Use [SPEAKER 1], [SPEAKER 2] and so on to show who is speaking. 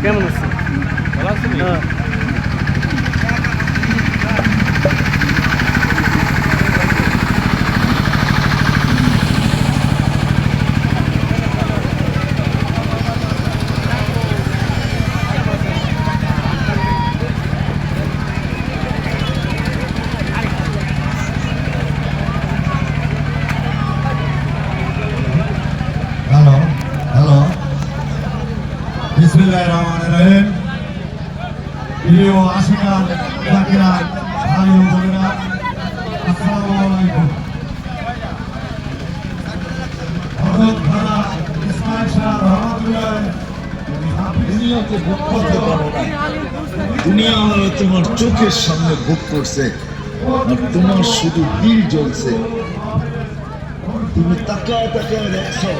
[SPEAKER 1] কেমন আছে? ভালো আছে? হ্যাঁ।
[SPEAKER 2] হ্যালো হ্যালো বিসমিল্লাহির রহমানির রহিম। প্রিয় আশিকান জাকিরা ভাই ও বোনেরা, আসসালামু আলাইকুম। হযরত খাজা ইসমাইল শাহ রহমাতুল্লাহ
[SPEAKER 3] দুনিয়াকে ভোগ করতে পারো না। দুনিয়া তোমার চোখের সামনে ভোগ করছে আর তোমার শুধু দিল জ্বলছে। তুমি তাকায় তাকায় দেখছো